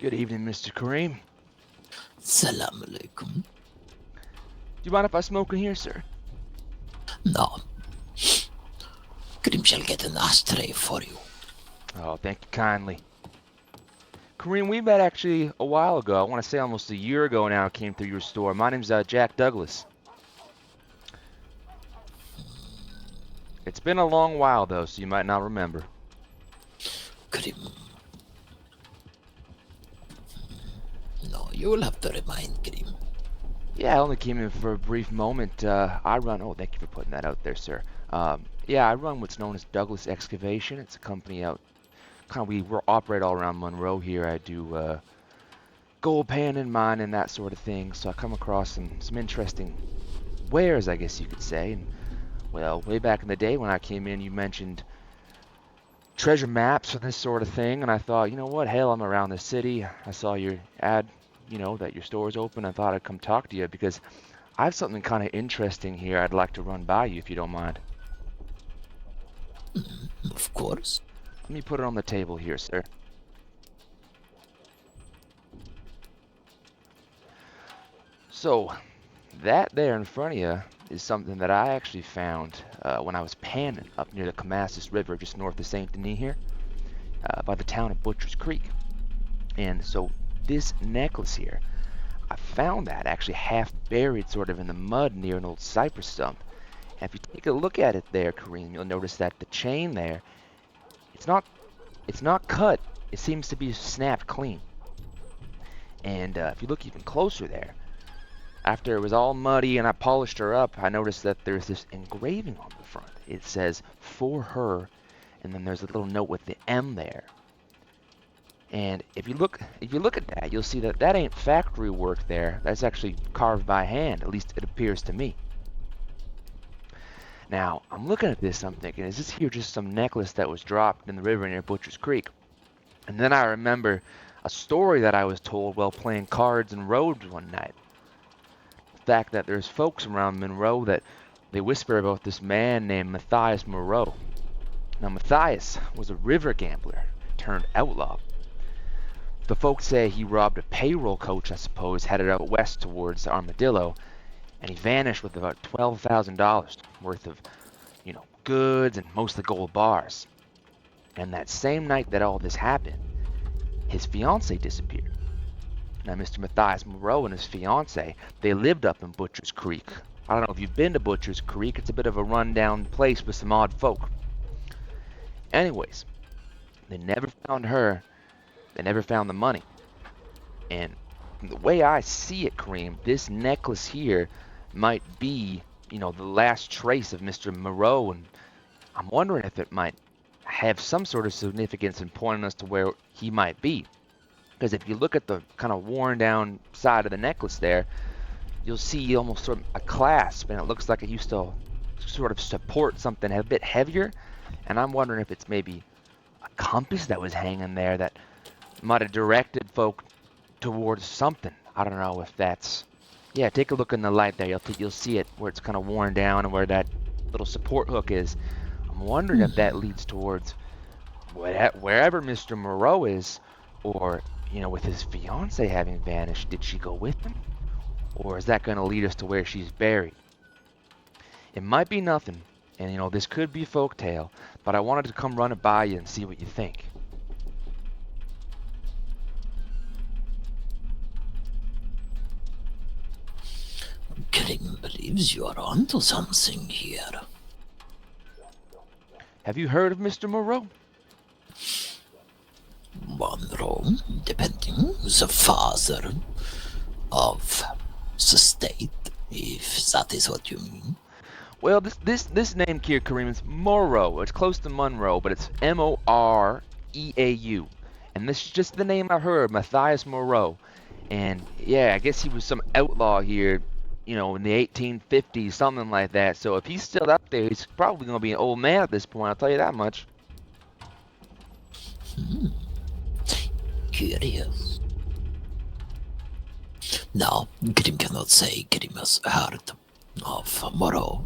Good evening, Mr. Karim. Salam alaikum. Do you mind if I smoke in here, sir? No. Karim shall get an ashtray for you. Oh, thank you kindly. Karim, we met actually a while ago. I want to say almost a year ago now I came through your store. My name's Jack Douglas. It's been a long while, though, so you might not remember. Karim. No, you will have to remind Karim. Yeah, I only came in for a brief moment. I run... Oh, thank you for putting that out there, sir. Yeah, I run what's known as Douglas Excavation. It's a company out... we operate all around Monroe here. I do gold panning, mining, that sort of thing. So I come across some interesting wares, I guess you could say. And, well, way back in the day when I came in, you mentioned treasure maps and this sort of thing. And I thought, you know what, hell, I'm around the city. I saw your ad, that your store's open. I thought I'd come talk to you because I have something kind of interesting here I'd like to run by you if you don't mind. Of course. Let me put it on the table here, sir. So, that there in front of you is something that I actually found when I was panning up near the Comassus River, just north of St. Denis here, by the town of Butcher's Creek. And so, this necklace here, I found that actually half buried sort of in the mud near an old cypress stump. And if you take a look at it there, Karim, you'll notice that the chain there, it's not cut. It seems to be snapped clean. And if you look even closer there, after it was all muddy and I polished her up, I noticed that there's this engraving on the front. It says, "For her," and then there's a little note with the M there. And if you look at that, you'll see that that ain't factory work there. That's actually carved by hand, at least it appears to me. Now, I'm looking at this, I'm thinking, is this here just some necklace that was dropped in the river near Butcher's Creek? And then I remember a story that I was told while playing cards and roads one night. The fact that there's folks around Monroe that they whisper about this man named Matthias Moreau. Now, Matthias was a river gambler turned outlaw. The folks say he robbed a payroll coach, I suppose, headed out west towards Armadillo, and he vanished with about $12,000 worth of, goods and mostly gold bars. And that same night that all this happened, his fiancée disappeared. Now, Mr. Matthias Moreau and his fiancée, they lived up in Butcher's Creek. I don't know if you've been to Butcher's Creek. It's a bit of a rundown place with some odd folk. Anyways, they never found her. They never found the money. And the way I see it, Karim, this necklace here might be, the last trace of Mr. Moreau, and I'm wondering if it might have some sort of significance in pointing us to where he might be. Because if you look at the kind of worn down side of the necklace there, you'll see almost sort of a clasp, and it looks like it used to sort of support something a bit heavier. And I'm wondering if it's maybe a compass that was hanging there that might have directed folk towards something. I don't know if that's... Yeah, take a look in the light there. You'll see it where it's kind of worn down and where that little support hook is. I'm wondering if that leads towards wherever Mr. Moreau is, or, with his fiancée having vanished. Did she go with him? Or is that going to lead us to where she's buried? It might be nothing, and, this could be folktale, but I wanted to come run it by you and see what you think. Karim believes you are onto something here. Have you heard of Mr. Moreau? Monroe, depending, the father of the state, if that is what you mean. Well, this name here, Karim, is Moreau. It's close to Monroe, but it's Moreau. And this is just the name I heard, Matthias Moreau. And yeah, I guess he was some outlaw here, in the 1850s, something like that. So if he's still up there, he's probably going to be an old man at this point, I'll tell you that much. Curious. No, Karim cannot say Karim has heard of Moreau.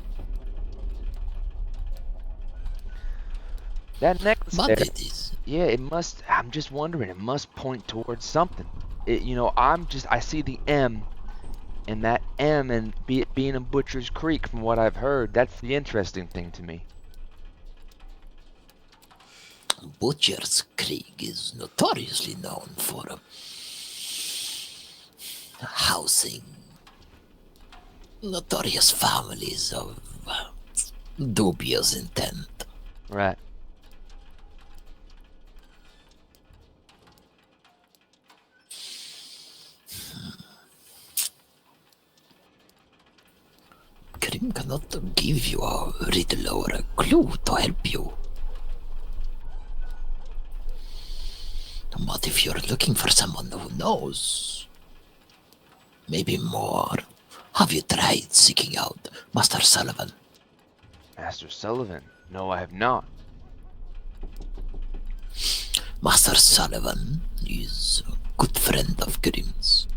That necklace But there, it is. yeah, it must. I'm just wondering. It must point towards something. I see the M, and that M, and it being in Butcher's Creek, from what I've heard, that's the interesting thing to me. Butcher's Creek is notoriously known for housing notorious families of dubious intent. Right. Karim cannot give you a riddle or a clue to help you. But if you're looking for someone who knows, maybe more, have you tried seeking out Master Sullivan? Master Sullivan. No, I have not. Master Sullivan is a good friend of Karim's.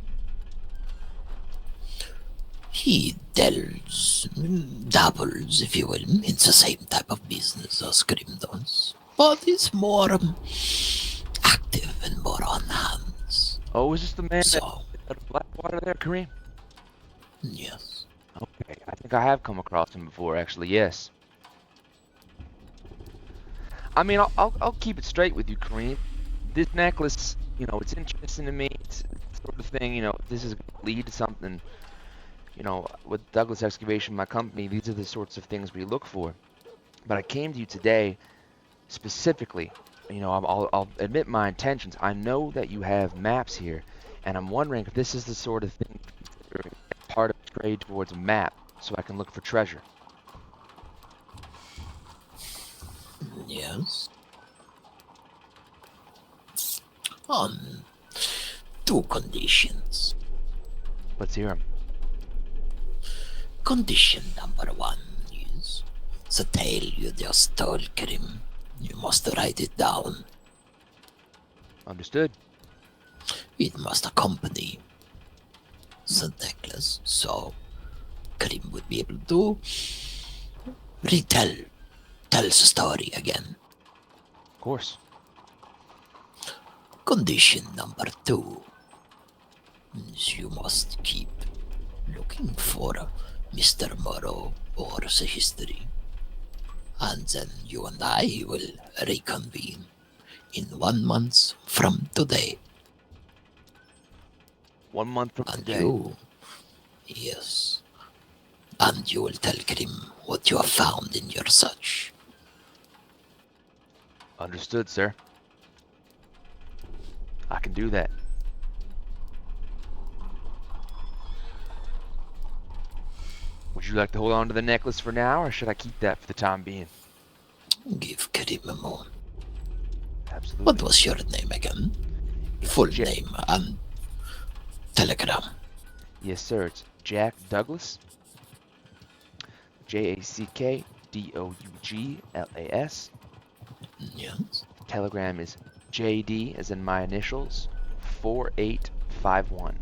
He dabbles, if you will, in the same type of business as Karim does, but is more active and more on hands. Oh, is this the man So, out of Blackwater there, Kareem? yes. Okay, I think I have come across him before, actually. Yes. I mean, I'll keep it straight with you, Kareem. This necklace, it's interesting to me. It's the sort of thing, if this is going to lead to something, with Douglas Excavation, my company, these are the sorts of things we look for. But I came to you today specifically. I'll admit my intentions. I know that you have maps here, and I'm wondering if this is the sort of thing part of trade towards a map, so I can look for treasure. Yes. On two conditions. Let's hear him. Condition number one is the tale you just told, Karim. You must write it down. Understood. It must accompany the necklace, so Karim would be able to tell the story again. Of course. Condition number two is you must keep looking for Mr. Morrow or the history, and then you and I will reconvene in 1 month from today. 1 month from And today. you, yes, and you will tell Karim what you have found in your search. Understood, sir. I can do that. Would you like to hold on to the necklace for now, or should I keep that for the time being? Give Karim a moment. Absolutely. What was your name again? Full Jack. name and telegram. Yes, sir. It's Jack Douglas. JackDouglas. Yes. Telegram is JD, as in my initials, 4851.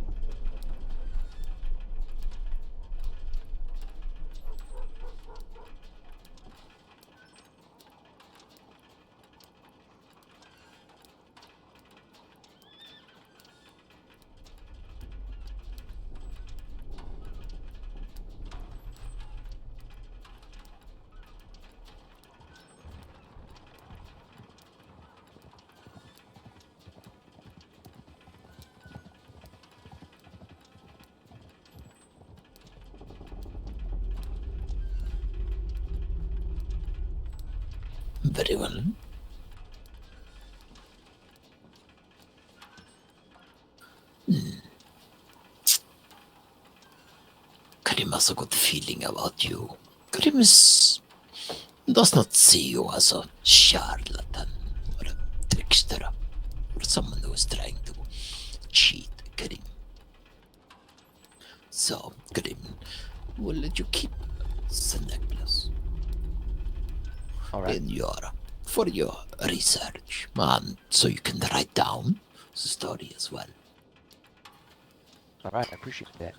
Very well. Karim has a good feeling about you. Karim does not see you as a charlatan or a trickster or someone who is trying to cheat Karim. So Karim will let you keep the necklace All right. for your research, and so you can write down the story as well. All right. I appreciate that.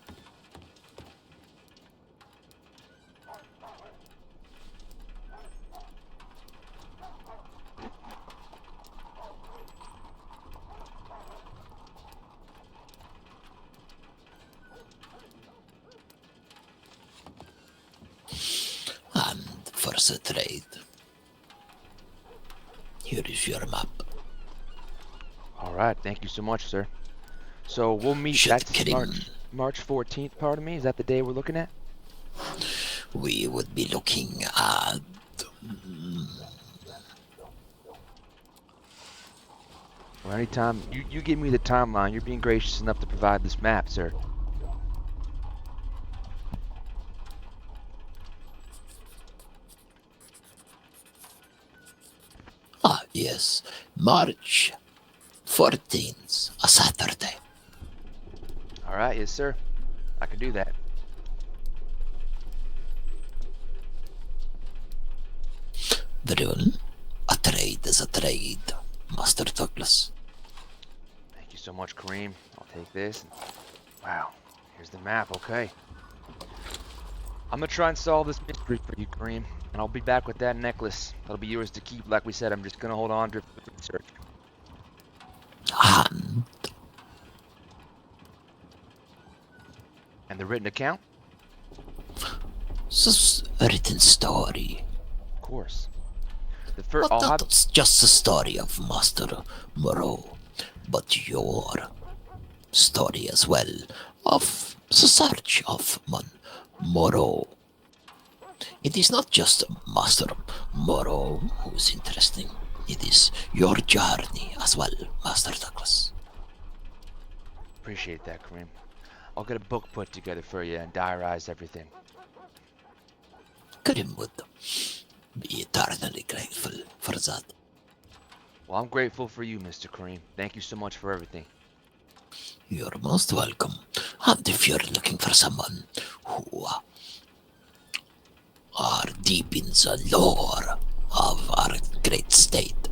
there's a trade. Here is your map. All right, thank you so much, sir. So we'll meet. Should That's Karim, March 14th. Pardon me. Is that the day we're looking at? we would be looking at Or anytime you give me the timeline. You're being gracious enough to provide this map, sir. yes, March 14th, a Saturday. All right, yes, sir. I can do that. Very well. A trade is a trade, Master Douglas. Thank you so much, Kareem. I'll take this. Wow, here's the map. Okay. I'm gonna try and solve this mystery for you, Kareem, and I'll be back with that necklace. That'll be yours to keep. Like we said, I'm just gonna hold on to it for the research. And the written account? This written story. Of course. The first, But not just the story of Master Moreau, but your story as well of the search of Moreau. It is not just Master Moreau who's interesting. It is your journey as well, Master Douglas. Appreciate that, Kareem. I'll get a book put together for you and diarize everything. Karim would be eternally grateful for that. Well, I'm grateful for you, Mr. Kareem. Thank you so much for everything. You're most welcome. And if you're looking for someone who are deep in the lore of our great state,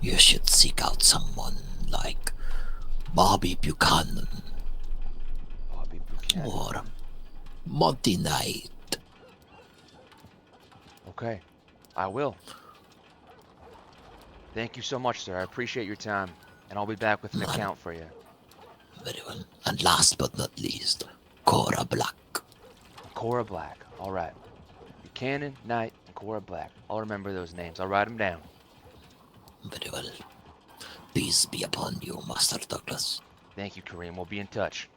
you should seek out someone like Bobby Buchanan Bobby Buchanan. or Monty Knight. Okay, I will. Thank you so much, sir. I appreciate your time, and I'll be back with an account for you. Very well. And last but not least, Cora Black. Cora Black. All right. Buchanan, Knight, and Cora Black. I'll remember those names. I'll write them down. Very well. Peace be upon you, Master Douglas. Thank you, Kareem. We'll be in touch.